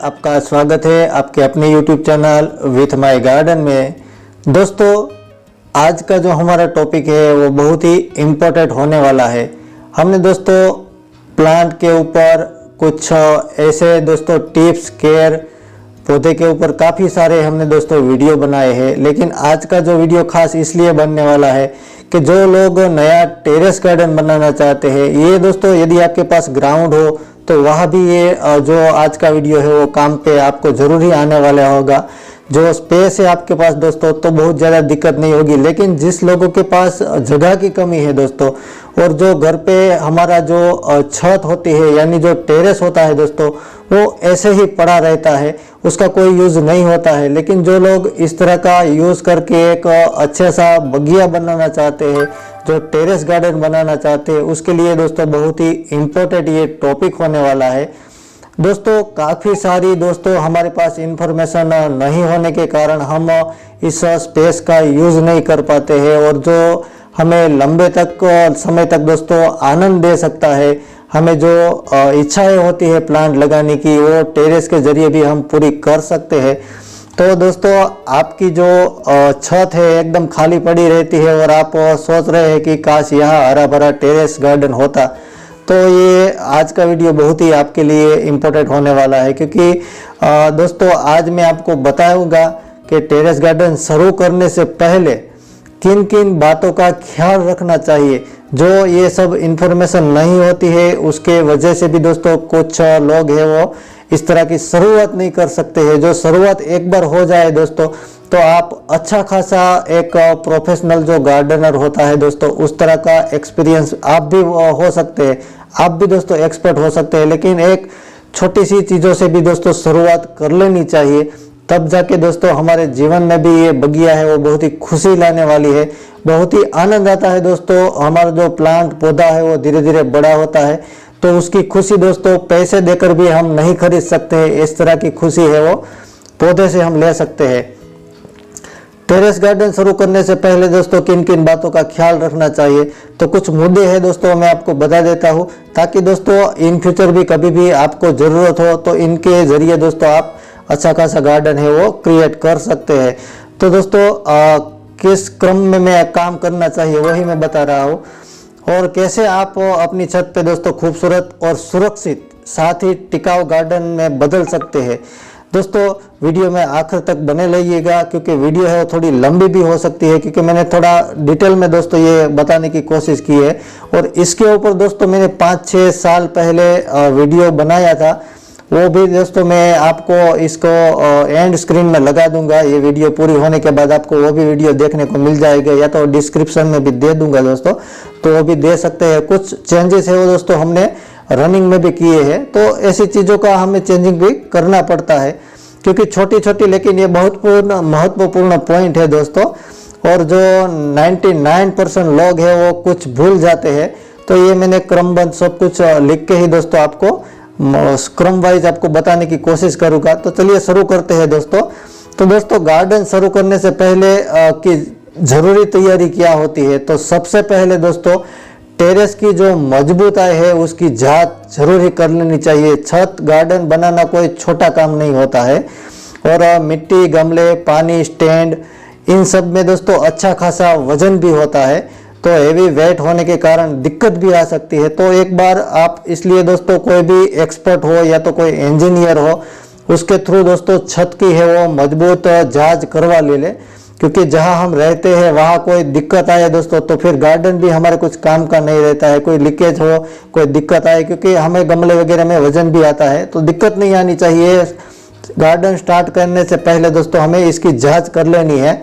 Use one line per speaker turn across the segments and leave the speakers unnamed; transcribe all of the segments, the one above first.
आपका स्वागत है आपके अपने YouTube channel with my garden में। दोस्तों, आज का जो हमारा टॉपिक है वो बहुत ही इम्पोर्टेंट होने वाला है। हमने दोस्तों प्लांट के ऊपर कुछ ऐसे दोस्तों टिप्स केयर पौधे के ऊपर काफ़ी सारे हमने दोस्तों वीडियो बनाए हैं, लेकिन आज का जो वीडियो खास इसलिए बनने वाला है कि जो लोग नया टेरेस गार्डन बनाना चाहते हैं, ये दोस्तों यदि आपके पास ग्राउंड हो तो वह भी ये जो आज का वीडियो है वो काम पे आपको ज़रूर ही आने वाला होगा। जो स्पेस है आपके पास दोस्तों तो बहुत ज़्यादा दिक्कत नहीं होगी, लेकिन जिस लोगों के पास जगह की कमी है दोस्तों, और जो घर पे हमारा जो छत होती है यानी जो टेरेस होता है दोस्तों, वो ऐसे ही पड़ा रहता है, उसका कोई यूज़ नहीं होता है। लेकिन जो लोग इस तरह का यूज़ करके एक अच्छा सा बगिया बनाना चाहते हैं, जो टेरेस गार्डन बनाना चाहते हैं, उसके लिए दोस्तों बहुत ही इम्पोर्टेंट ये टॉपिक होने वाला है। दोस्तों काफ़ी सारी दोस्तों हमारे पास इंफॉर्मेशन नहीं होने के कारण हम इस स्पेस का यूज़ नहीं कर पाते हैं, और जो हमें लंबे तक समय तक दोस्तों आनंद दे सकता है, हमें जो इच्छाएं होती है प्लांट लगाने की, वो टेरेस के जरिए भी हम पूरी कर सकते हैं। तो दोस्तों आपकी जो छत है एकदम खाली पड़ी रहती है और आप सोच रहे हैं कि काश यहाँ हरा भरा टेरेस गार्डन होता, तो ये आज का वीडियो बहुत ही आपके लिए इम्पोर्टेंट होने वाला है। क्योंकि दोस्तों आज मैं आपको बताऊंगा कि टेरेस गार्डन शुरू करने से पहले किन किन बातों का ख्याल रखना चाहिए। जो ये सब इन्फॉर्मेशन नहीं होती है उसके वजह से भी दोस्तों कुछ लोग हैं वो इस तरह की शुरुआत नहीं कर सकते हैं। जो शुरुआत एक बार हो जाए दोस्तों तो आप अच्छा खासा एक प्रोफेशनल जो गार्डनर होता है दोस्तों, उस तरह का एक्सपीरियंस आप भी हो सकते हैं, आप भी दोस्तों एक्सपर्ट हो सकते हैं। लेकिन एक छोटी सी चीज़ों से भी दोस्तों शुरुआत कर लेनी चाहिए, तब जाके दोस्तों हमारे जीवन में भी ये बगिया है वो बहुत ही खुशी लाने वाली है, बहुत ही आनंद आता है दोस्तों। हमारा जो प्लांट पौधा है वो धीरे धीरे बड़ा होता है, तो उसकी खुशी दोस्तों पैसे देकर भी हम नहीं खरीद सकते हैं। इस तरह की खुशी है वो पौधे से हम ले सकते हैं। टेरेस गार्डन शुरू करने से पहले दोस्तों किन किन बातों का ख्याल रखना चाहिए, तो कुछ मुद्दे हैं दोस्तों मैं आपको बता देता हूं, ताकि दोस्तों इन फ्यूचर भी कभी भी आपको ज़रूरत हो तो इनके ज़रिए दोस्तों आप अच्छा खासा गार्डन है वो क्रिएट कर सकते हैं। तो दोस्तों किस क्रम में मैं काम करना चाहिए वही मैं बता रहा हूँ, और कैसे आप अपनी छत पे दोस्तों खूबसूरत और सुरक्षित साथ ही टिकाऊ गार्डन में बदल सकते हैं। दोस्तों वीडियो में आखिर तक बने रहिएगा, क्योंकि वीडियो है वो थोड़ी लंबी भी हो सकती है, क्योंकि मैंने थोड़ा डिटेल में दोस्तों ये बताने की कोशिश की है। और इसके ऊपर दोस्तों मैंने 5-6 साल पहले वीडियो बनाया था, वो भी दोस्तों मैं आपको इसको एंड स्क्रीन में लगा दूंगा। ये वीडियो पूरी होने के बाद आपको वो भी वीडियो देखने को मिल जाएगा, या तो डिस्क्रिप्शन में भी दे दूंगा दोस्तों, तो वो भी दे सकते हैं। कुछ चेंजेस है वो दोस्तों हमने रनिंग में भी किए हैं, तो ऐसी चीज़ों का हमें चेंजिंग भी करना पड़ता है, क्योंकि छोटी छोटी लेकिन ये बहुत महत्वपूर्ण पॉइंट है दोस्तों। और जो 99% लोग हैं वो कुछ भूल जाते हैं, तो ये मैंने क्रमबद्ध सब कुछ लिख के ही दोस्तों आपको क्रम वाइज आपको बताने की कोशिश करूँगा। तो चलिए शुरू करते हैं दोस्तों। तो दोस्तों गार्डन शुरू करने से पहले की ज़रूरी तैयारी क्या होती है, तो सबसे पहले दोस्तों टेरेस की जो मजबूताई है उसकी जांच जरूर ही कर लेनी चाहिए। छत गार्डन बनाना कोई छोटा काम नहीं होता है, और मिट्टी, गमले, पानी, स्टैंड, इन सब में दोस्तों अच्छा खासा वजन भी होता है, तो हेवी वेट होने के कारण दिक्कत भी आ सकती है। तो एक बार आप इसलिए दोस्तों कोई भी एक्सपर्ट हो या तो कोई इंजीनियर हो, उसके थ्रू दोस्तों छत की है वो मजबूत जांच करवा ले, क्योंकि जहां हम रहते हैं वहां कोई दिक्कत आए दोस्तों तो फिर गार्डन भी हमारे कुछ काम का नहीं रहता है। कोई लीकेज हो, कोई दिक्कत आए, क्योंकि हमें गमले वगैरह में वजन भी आता है, तो दिक्कत नहीं आनी चाहिए। गार्डन स्टार्ट करने से पहले दोस्तों हमें इसकी जांच कर लेनी है,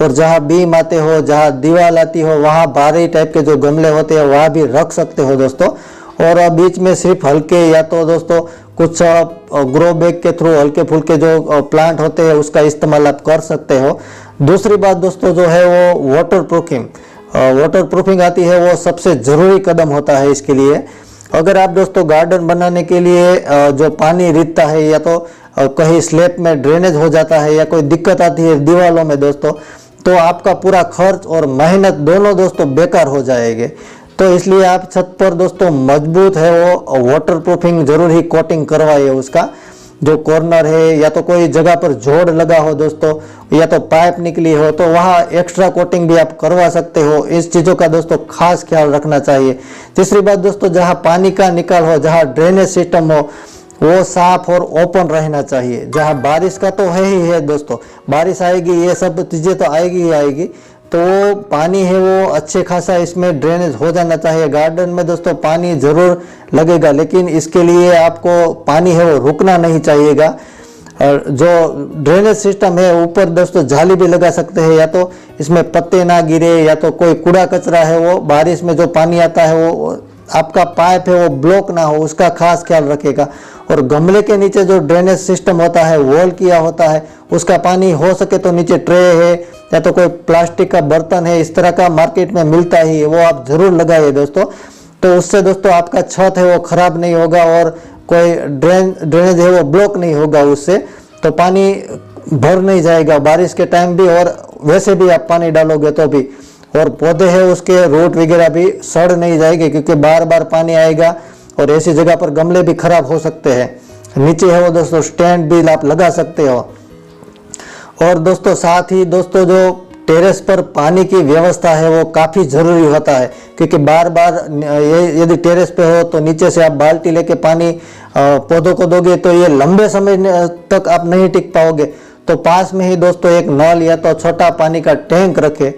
और जहाँ बीम आते हो, जहाँ दीवार आती हो, वहाँ बारह टाइप के जो गमले होते हैं वहाँ भी रख सकते हो दोस्तों। और बीच में सिर्फ हल्के या तो दोस्तों कुछ ग्रो बैग के थ्रू हल्के फुल्के जो प्लांट होते हैं उसका इस्तेमाल आप कर सकते हो। दूसरी बात दोस्तों जो है वो वाटर प्रूफिंग आती है, वो सबसे ज़रूरी कदम होता है इसके लिए। अगर आप दोस्तों गार्डन बनाने के लिए जो पानी रिसता है, या तो कहीं स्लैब में ड्रेनेज हो जाता है, या कोई दिक्कत आती है दीवारों में दोस्तों, तो आपका पूरा खर्च और मेहनत दोनों दोस्तों बेकार हो जाएंगे। तो इसलिए आप छत पर दोस्तों मजबूत है वो वाटर प्रूफिंग जरूर ही कोटिंग करवाइए उसका। जो कॉर्नर है या तो कोई जगह पर जोड़ लगा हो दोस्तों, या तो पाइप निकली हो, तो वहाँ एक्स्ट्रा कोटिंग भी आप करवा सकते हो। इस चीज़ों का दोस्तों खास ख्याल रखना चाहिए। तीसरी बात दोस्तों, जहाँ पानी का निकाल हो, जहाँ ड्रेनेज सिस्टम हो, वो साफ और ओपन रहना चाहिए। जहाँ बारिश का तो है ही है दोस्तों, बारिश आएगी, ये सब चीज़ें तो आएगी ही आएगी, तो पानी है वो अच्छे खासा इसमें ड्रेनेज हो जाना चाहिए। गार्डन में दोस्तों पानी जरूर लगेगा, लेकिन इसके लिए आपको पानी है वो रुकना नहीं चाहिएगा। और जो ड्रेनेज सिस्टम है ऊपर दोस्तों जाली भी लगा सकते हैं, या तो इसमें पत्ते ना गिरे, या तो कोई कूड़ा कचरा है वो बारिश में जो पानी आता है वो आपका पाइप है वो ब्लॉक ना हो, उसका खास ख्याल रखेगा। और गमले के नीचे जो ड्रेनेज सिस्टम होता है, वॉल किया होता है, उसका पानी हो सके तो नीचे ट्रे है या तो कोई प्लास्टिक का बर्तन है, इस तरह का मार्केट में मिलता ही है, वो आप जरूर लगाइए दोस्तों। तो उससे दोस्तों आपका छत है वो खराब नहीं होगा और कोई ड्रेनेज है वो ब्लॉक नहीं होगा, उससे तो पानी भर नहीं जाएगा बारिश के टाइम भी, और वैसे भी आप पानी डालोगे तो भी। और पौधे हैं उसके रूट वगैरह भी सड़ नहीं जाएंगे, क्योंकि बार बार पानी आएगा और ऐसी जगह पर गमले भी खराब हो सकते हैं। नीचे है वो दोस्तों स्टैंड भी आप लगा सकते हो। और दोस्तों साथ ही दोस्तों जो टेरेस पर पानी की व्यवस्था है वो काफ़ी ज़रूरी होता है, क्योंकि बार बार ये यदि टेरेस पे हो तो नीचे से आप बाल्टी लेके पानी पौधों को दोगे तो ये लंबे समय तक आप नहीं टिक पाओगे। तो पास में ही दोस्तों एक नल या तो छोटा पानी का टैंक रखे,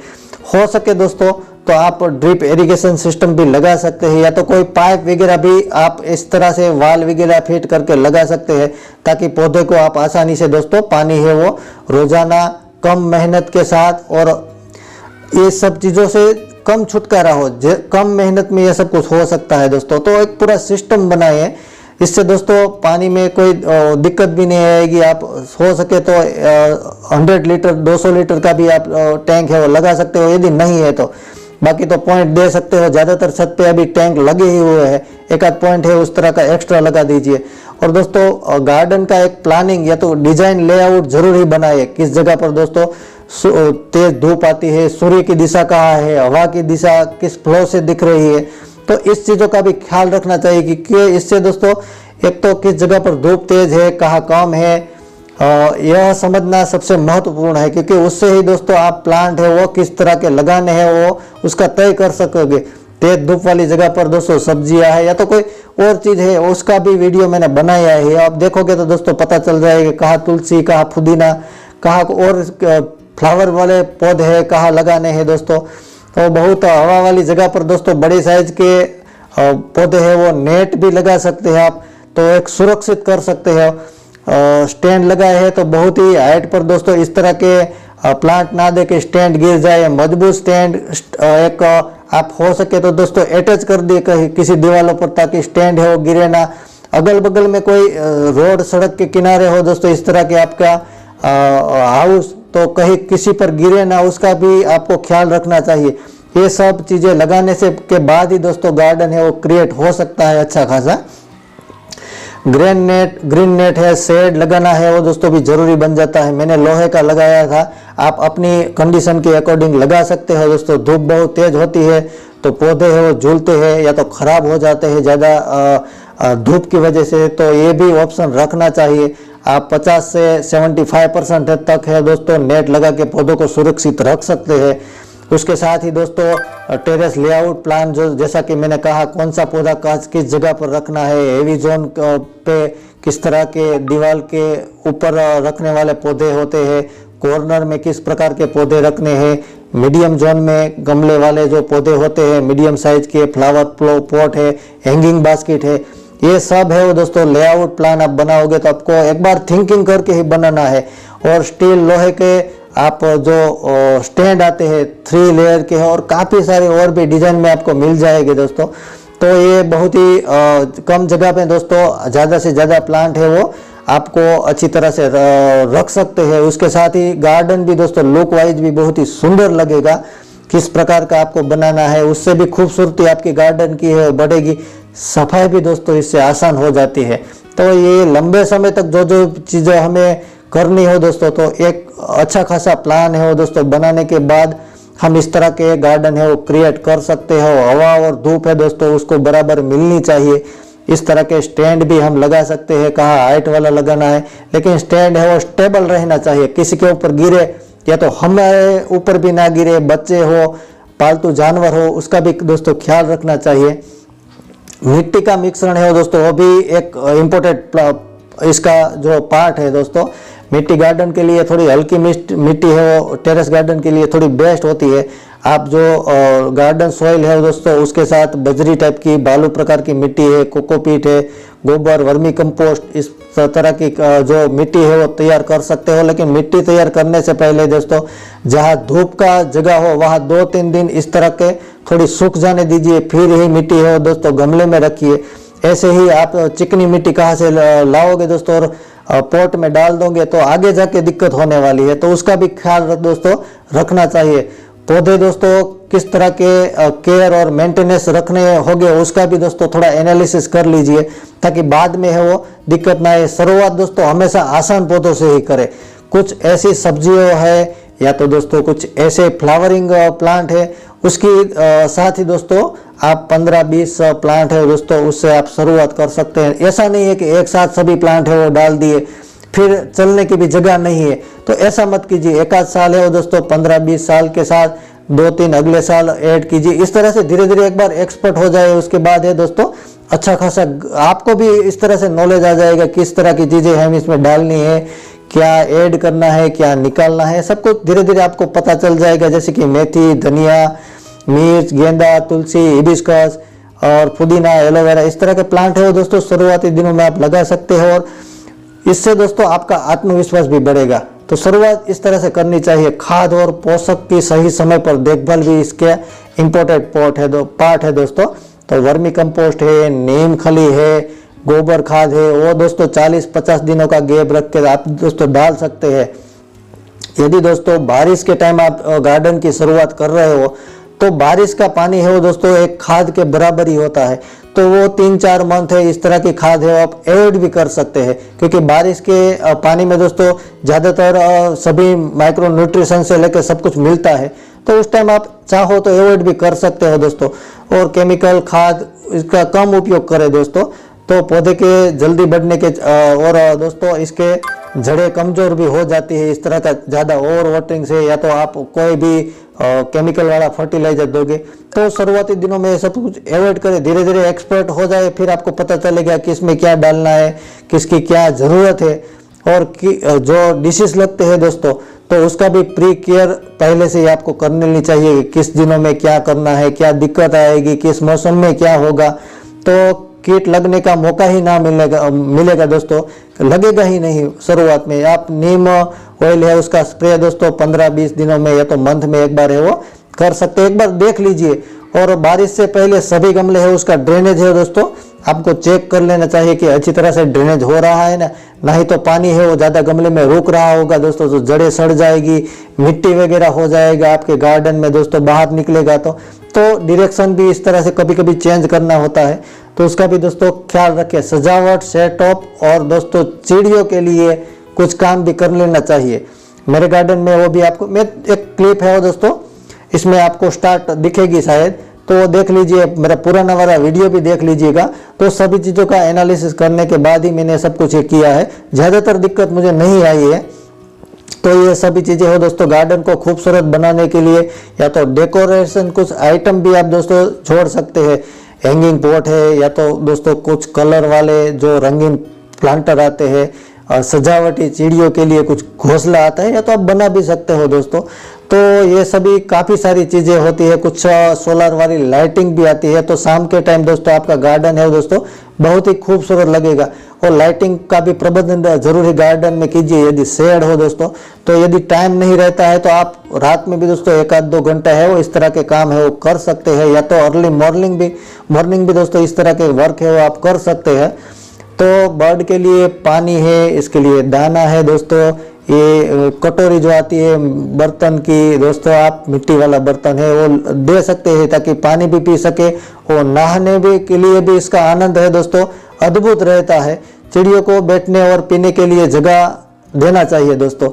हो सके दोस्तों तो आप ड्रिप इरिगेशन सिस्टम भी लगा सकते हैं, या तो कोई पाइप वगैरह भी आप इस तरह से वाल वगैरह फिट करके लगा सकते हैं, ताकि पौधे को आप आसानी से दोस्तों पानी है वो रोजाना कम मेहनत के साथ, और ये सब चीज़ों से कम छुटकारा हो, कम मेहनत में ये सब कुछ हो सकता है दोस्तों। तो एक पूरा सिस्टम बनाए, इससे दोस्तों पानी में कोई दिक्कत भी नहीं आएगी। आप हो सके तो 100 लीटर 200 लीटर का भी आप टैंक है वो लगा सकते हो, यदि नहीं है तो बाकी तो पॉइंट दे सकते हो। ज़्यादातर छत पे अभी टैंक लगे ही हुए हैं, एक आध पॉइंट है उस तरह का एक्स्ट्रा लगा दीजिए। और दोस्तों गार्डन का एक प्लानिंग या तो डिजाइन लेआउट जरूर ही बनाए, किस जगह पर दोस्तों तेज धूप आती है, सूर्य की दिशा कहाँ है, हवा की दिशा किस फ्लो से दिख रही है, तो इस चीज़ों का भी ख्याल रखना चाहिए कि इससे दोस्तों एक तो किस जगह पर धूप तेज है, कहाँ कम है, यह समझना सबसे महत्वपूर्ण है, क्योंकि उससे ही दोस्तों आप प्लांट है वो किस तरह के लगाने हैं वो उसका तय कर सकोगे। तेज धूप वाली जगह पर दोस्तों सब्जियां है या तो कोई और चीज है, उसका भी वीडियो मैंने बनाया है, आप देखोगे तो दोस्तों पता चल जाएगा कहाँ तुलसी, कहाँ पुदीना, कहाँ और फ्लावर वाले पौधे हैं कहाँ लगाने हैं दोस्तों। तो बहुत हवा वाली जगह पर दोस्तों बड़े साइज के पौधे हैं वो नेट भी लगा सकते हैं आप, तो एक सुरक्षित कर सकते हैं। स्टैंड लगाए हैं तो बहुत ही हाइट पर दोस्तों इस तरह के प्लांट ना दे के स्टैंड गिर जाए, मजबूत स्टैंड एक आप हो सके तो दोस्तों अटैच कर दिए कहीं किसी दीवारों पर, ताकि स्टैंड है वो गिरे ना। अगल बगल में कोई रोड सड़क के किनारे हो दोस्तों इस तरह के आपका हाउस, तो कहीं किसी पर गिरे ना, उसका भी आपको ख्याल रखना चाहिए। ये सब चीजें लगाने से के बाद ही दोस्तों गार्डन है वो क्रिएट हो सकता है अच्छा खासा। ग्रीन नेट है, शेड लगाना है वो दोस्तों भी जरूरी बन जाता है। मैंने लोहे का लगाया था, आप अपनी कंडीशन के अकॉर्डिंग लगा सकते हो दोस्तों। धूप बहुत तेज होती है तो पौधे है वो झूलते हैं या तो खराब हो जाते हैं ज़्यादा धूप की वजह से, तो ये भी ऑप्शन रखना चाहिए। आप 50 से 75% तक है दोस्तों नेट लगा के पौधों को सुरक्षित रख सकते हैं। उसके साथ ही दोस्तों टेरेस लेआउट प्लान जो जैसा कि मैंने कहा कौन सा पौधा किस जगह पर रखना है, हेवी जोन पे किस तरह के दीवार के ऊपर रखने वाले पौधे होते हैं, कॉर्नर में किस प्रकार के पौधे रखने हैं, मीडियम जोन में गमले वाले जो पौधे होते हैं मीडियम साइज के, फ्लावर पॉट है, हैंगिंग बास्केट है, ये सब है वो दोस्तों लेआउट प्लान आप बनाओगे तो आपको एक बार थिंकिंग करके ही बनाना है। और स्टील लोहे के आप जो स्टैंड आते हैं 3 लेयर के हैं और काफ़ी सारे और भी डिजाइन में आपको मिल जाएंगे दोस्तों। तो ये बहुत ही कम जगह पे दोस्तों ज़्यादा से ज़्यादा प्लांट है वो आपको अच्छी तरह से रख सकते हैं। उसके साथ ही गार्डन भी दोस्तों लुक वाइज भी बहुत ही सुंदर लगेगा। किस प्रकार का आपको बनाना है उससे भी खूबसूरती आपकी गार्डन की है बढ़ेगी, सफाई भी दोस्तों इससे आसान हो जाती है। तो ये लंबे समय तक जो जो चीज़ें हमें करनी हो दोस्तों, तो एक अच्छा खासा प्लान है वो दोस्तों बनाने के बाद हम इस तरह के गार्डन है वो क्रिएट कर सकते हो। हवा और धूप है दोस्तों उसको बराबर मिलनी चाहिए, इस तरह के स्टैंड भी हम लगा सकते हैं, कहाँ हाइट वाला लगाना है, लेकिन स्टैंड है वो स्टेबल रहना चाहिए, किसी के ऊपर गिरे या तो हमारे ऊपर भी ना गिरे, बच्चे हो, पालतू जानवर हो, उसका भी दोस्तों ख्याल रखना चाहिए। मिट्टी का मिश्रण है दोस्तों, वो भी एक इम्पोर्टेंट इसका जो पार्ट है दोस्तों। मिट्टी गार्डन के लिए थोड़ी हल्की मिट्टी है वो टेरेस गार्डन के लिए थोड़ी बेस्ट होती है। आप जो गार्डन सॉइल है दोस्तों उसके साथ बजरी टाइप की बालू प्रकार की मिट्टी है, कोकोपीट है, गोबर, वर्मी कंपोस्ट, इस तरह की जो मिट्टी है वो तैयार कर सकते हो। लेकिन मिट्टी तैयार करने से पहले दोस्तों जहाँ धूप का जगह हो वहाँ 2-3 दिन इस तरह के थोड़ी सूख जाने दीजिए, फिर ही मिट्टी है दोस्तों गमले में रखिए। ऐसे ही आप चिकनी मिट्टी कहाँ से लाओगे दोस्तों और पॉट में डाल दोगे तो आगे जाके दिक्कत होने वाली है, तो उसका भी ख्याल दोस्तों रखना चाहिए। पौधे दोस्तों किस तरह के केयर और मेंटेनेंस रखने होंगे उसका भी दोस्तों थोड़ा एनालिसिस कर लीजिए, ताकि बाद में है वो दिक्कत ना आए। शुरुआत दोस्तों हमेशा आसान पौधों से ही करें। कुछ ऐसी सब्जियों है या तो दोस्तों कुछ ऐसे फ्लावरिंग प्लांट है, उसकी साथ ही दोस्तों आप 15-20 प्लांट है दोस्तों उससे आप शुरुआत कर सकते हैं। ऐसा नहीं है कि एक साथ सभी प्लांट है वो डाल दिए, फिर चलने की भी जगह नहीं है, तो ऐसा मत कीजिए। एक आध साल है वो दोस्तों 15-20 साल के साथ 2-3 अगले साल ऐड कीजिए। इस तरह से धीरे धीरे एक बार एक्सपर्ट हो जाए उसके बाद है दोस्तों अच्छा खासा आपको भी इस तरह से नॉलेज आ जाएगा किस तरह की चीजें हम इसमें डालनी है, क्या ऐड करना है, क्या निकालना है, सब कुछ धीरे धीरे आपको पता चल जाएगा। जैसे कि मेथी, धनिया, मिर्च, गेंदा, तुलसी, हिबिस्कस और पुदीना, एलोवेरा, इस तरह के प्लांट है वो दोस्तों शुरुआती दिनों में आप लगा सकते हो और इससे दोस्तों आपका आत्मविश्वास भी बढ़ेगा। तो शुरुआत इस तरह से करनी चाहिए। खाद और पोषक की सही समय पर देखभाल भी इसके इम्पोर्टेंट पार्ट है दोस्तों। तो वर्मी कंपोस्ट है, नीम खली है, गोबर खाद है, वो दोस्तों 40-50 दिनों का गैप रख के आप दोस्तों डाल सकते हैं। यदि दोस्तों बारिश के टाइम आप गार्डन की शुरुआत कर रहे हो तो बारिश का पानी है वो दोस्तों एक खाद के बराबर ही होता है, तो वो 3-4 मंथ है इस तरह की खाद है आप ऐड भी कर सकते हैं, क्योंकि बारिश के पानी में दोस्तों ज़्यादातर सभी माइक्रो न्यूट्रिशन से लेकर सब कुछ मिलता है, तो उस टाइम आप चाहो तो अवॉइड भी कर सकते हो दोस्तों। और केमिकल खाद इसका कम उपयोग करें दोस्तों, तो पौधे के जल्दी बढ़ने के और दोस्तों इसके जड़ें कमजोर भी हो जाती है इस तरह का ज़्यादा ओवर वाटरिंग से, या तो आप कोई भी केमिकल वाला फर्टिलाइजर दोगे। तो शुरुआती दिनों में सब कुछ अवॉइड करें, धीरे धीरे एक्सपर्ट हो जाए, फिर आपको पता चलेगा कि इसमें क्या डालना है, किसकी क्या ज़रूरत है, और जो डिसीज लगते हैं दोस्तों तो उसका भी प्री केयर पहले से ही आपको कर लेनी चाहिए। किस दिनों में क्या करना है, क्या दिक्कत आएगी, किस मौसम में क्या होगा, तो कीट लगने का मौका ही ना मिलेगा दोस्तों, लगेगा ही नहीं शुरुआत में। आप नीम ऑयल है उसका स्प्रे दोस्तों 15-20 दिनों में या तो मंथ में एक बार है वो कर सकते हैं, एक बार देख लीजिए। और बारिश से पहले सभी गमले है उसका ड्रेनेज है दोस्तों आपको चेक कर लेना चाहिए कि अच्छी तरह से ड्रेनेज हो रहा है ना, नहीं तो पानी है वो ज़्यादा गमले में रुक रहा होगा दोस्तों तो जड़ें सड़ जाएगी, मिट्टी वगैरह हो जाएगा आपके गार्डन में दोस्तों, बाहर निकलेगा तो डायरेक्शन भी इस तरह से कभी कभी चेंज करना होता है, तो उसका भी दोस्तों ख्याल रखें। सजावट, सेटअप और दोस्तों चिड़ियों के लिए कुछ काम भी कर लेना चाहिए। मेरे गार्डन में वो भी आपको मैं एक क्लिप है वो दोस्तों इसमें आपको स्टार्ट दिखेगी शायद, तो वो देख लीजिए, मेरा पुराना वाला वीडियो भी देख लीजिएगा। तो सभी चीज़ों का एनालिसिस करने के बाद ही मैंने सब कुछ ये किया है, ज़्यादातर दिक्कत मुझे नहीं आई है। तो ये सभी चीज़ें हो दोस्तों गार्डन को खूबसूरत बनाने के लिए, या तो डेकोरेशन कुछ आइटम भी आप दोस्तों छोड़ सकते हैं, हैंगिंग पॉट है, या तो दोस्तों कुछ कलर वाले जो रंगीन प्लांटर आते हैं, और सजावटी चिड़ियों के लिए कुछ घोंसला आता है, या तो आप बना भी सकते हो दोस्तों। तो ये सभी काफ़ी सारी चीज़ें होती है, कुछ सोलर वाली लाइटिंग भी आती है, तो शाम के टाइम दोस्तों आपका गार्डन है दोस्तों बहुत ही खूबसूरत लगेगा। और लाइटिंग का भी प्रबंध जरूरी गार्डन में कीजिए, यदि शेड हो दोस्तों, तो यदि टाइम नहीं रहता है तो आप रात में भी दोस्तों 1-2 घंटा है वो इस तरह के काम है वो कर सकते हैं, या तो अर्ली मॉर्निंग भी दोस्तों इस तरह के वर्क है वो आप कर सकते हैं। तो बर्ड के लिए पानी है, इसके लिए दाना है दोस्तों, ये कटोरी जो आती है बर्तन की दोस्तों, आप मिट्टी वाला बर्तन है वो दे सकते हैं ताकि पानी भी पी सके, और नहाने भी के लिए भी इसका आनंद है दोस्तों अद्भुत रहता है। चिड़ियों को बैठने और पीने के लिए जगह देना चाहिए दोस्तों।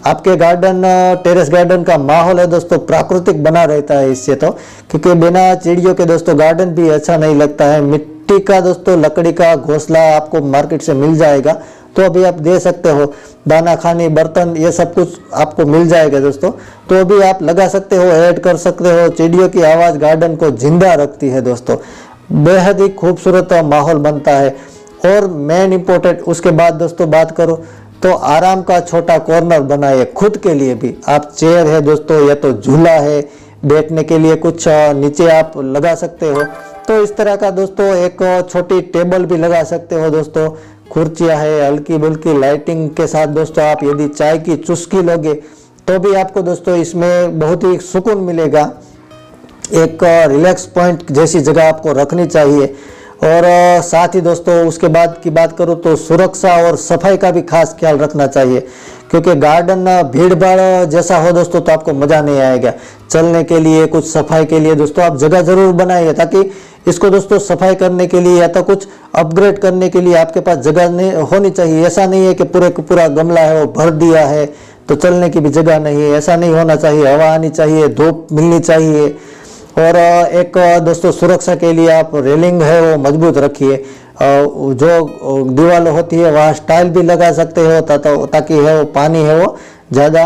आपके गार्डन टेरेस गार्डन का माहौल है दोस्तों प्राकृतिक बना रहता है इससे, तो क्योंकि बिना चिड़ियों के दोस्तों गार्डन भी अच्छा नहीं लगता है। मिट्टी का दोस्तों लकड़ी का घोंसला आपको मार्केट से मिल जाएगा, तो अभी आप दे सकते हो। दाना खाने बर्तन ये सब कुछ आपको मिल जाएगा दोस्तों, तो अभी आप लगा सकते हो, ऐड कर सकते हो। चिड़ियों की आवाज़ गार्डन को जिंदा रखती है दोस्तों, बेहद ही खूबसूरत माहौल बनता है। और मेन इम्पोर्टेंट उसके बाद दोस्तों बात करो तो आराम का छोटा कॉर्नर बनाइए खुद के लिए भी। आप चेयर है दोस्तों या तो झूला है, बैठने के लिए कुछ नीचे आप लगा सकते हो, तो इस तरह का दोस्तों एक छोटी टेबल भी लगा सकते हो दोस्तों। कुर्सियाँ है, हल्की बुल्की लाइटिंग के साथ दोस्तों आप यदि चाय की चुस्की लोगे तो भी आपको दोस्तों इसमें बहुत ही सुकून मिलेगा। एक रिलैक्स पॉइंट जैसी जगह आपको रखनी चाहिए। और साथ ही दोस्तों उसके बाद की बात करूँ तो सुरक्षा और सफाई का भी खास ख्याल रखना चाहिए, क्योंकि गार्डन भीड़ भाड़ जैसा हो दोस्तों तो आपको मज़ा नहीं आएगा। चलने के लिए कुछ सफाई के लिए दोस्तों आप जगह जरूर बनाइए, ताकि इसको दोस्तों सफाई करने के लिए या तो कुछ अपग्रेड करने के लिए आपके पास जगह नहीं होनी चाहिए। ऐसा नहीं है कि पूरा गमला है वो भर दिया है तो चलने की भी जगह नहीं है, ऐसा नहीं होना चाहिए। हवा आनी चाहिए, धूप मिलनी चाहिए। और एक दोस्तों सुरक्षा के लिए आप रेलिंग है वो मजबूत रखिए। जो दीवार होती है वहाँ स्टाइल भी लगा सकते हो ताकि है वो पानी है वो ज़्यादा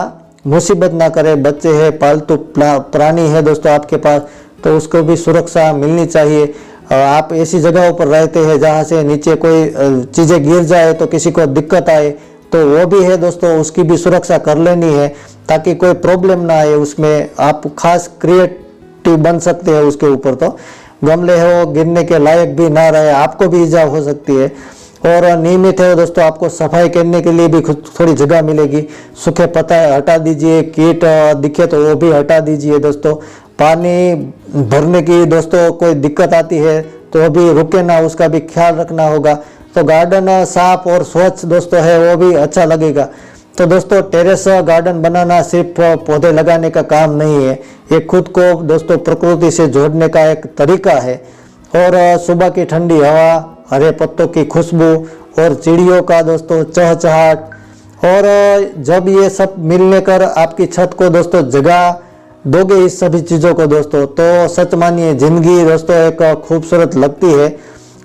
मुसीबत ना करे। बच्चे है, पालतू प्राणी है दोस्तों आपके पास, तो उसको भी सुरक्षा मिलनी चाहिए। आप ऐसी जगहों पर रहते हैं जहाँ से नीचे कोई चीज़ें गिर जाए तो किसी को दिक्कत आए, तो वो भी है दोस्तों, उसकी भी सुरक्षा कर लेनी है ताकि कोई प्रॉब्लम ना आए। उसमें आप खास क्रिएटिव बन सकते हैं उसके ऊपर, तो गमले है वो गिरने के लायक भी ना रहे, आपको भी ईजा हो सकती है। और नियमित है दोस्तों आपको सफाई करने के लिए भी थोड़ी जगह मिलेगी। सूखे पत्ते हटा दीजिए, कीट दिखे तो वो भी हटा दीजिए दोस्तों। पानी भरने की दोस्तों कोई दिक्कत आती है तो अभी रुके ना, उसका भी ख्याल रखना होगा। तो गार्डन साफ और स्वच्छ दोस्तों है वो भी अच्छा लगेगा। तो दोस्तों टेरेस गार्डन बनाना सिर्फ पौधे लगाने का काम नहीं है, ये खुद को दोस्तों प्रकृति से जोड़ने का एक तरीका है। और सुबह की ठंडी हवा, हरे पत्तों की खुशबू और चिड़ियों का दोस्तों चहचहाट, और जब ये सब मिलने कर आपकी छत को दोस्तों जगा दोगे इस सभी चीज़ों को दोस्तों, तो सच मानिए जिंदगी दोस्तों एक खूबसूरत लगती है।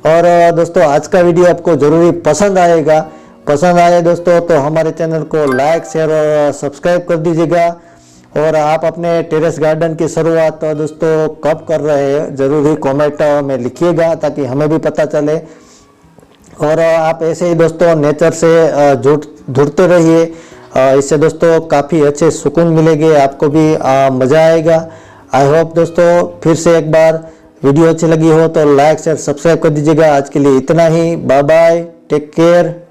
और दोस्तों आज का वीडियो आपको ज़रूरी पसंद आएगा। पसंद आए दोस्तों तो हमारे चैनल को लाइक, शेयर और सब्सक्राइब कर दीजिएगा। और आप अपने टेरेस गार्डन की शुरुआत दोस्तों कब कर रहे हैं ज़रूर ही कमेंट में लिखिएगा, ताकि हमें भी पता चले। और आप ऐसे ही दोस्तों नेचर से जुड़ते रहिए, इससे दोस्तों काफ़ी अच्छे सुकून मिलेंगे, आपको भी मज़ा आएगा। आई होप दोस्तों फिर से एक बार वीडियो अच्छी लगी हो तो लाइक शेयर सब्सक्राइब कर दीजिएगा। आज के लिए इतना ही, बाय बाय, टेक केयर।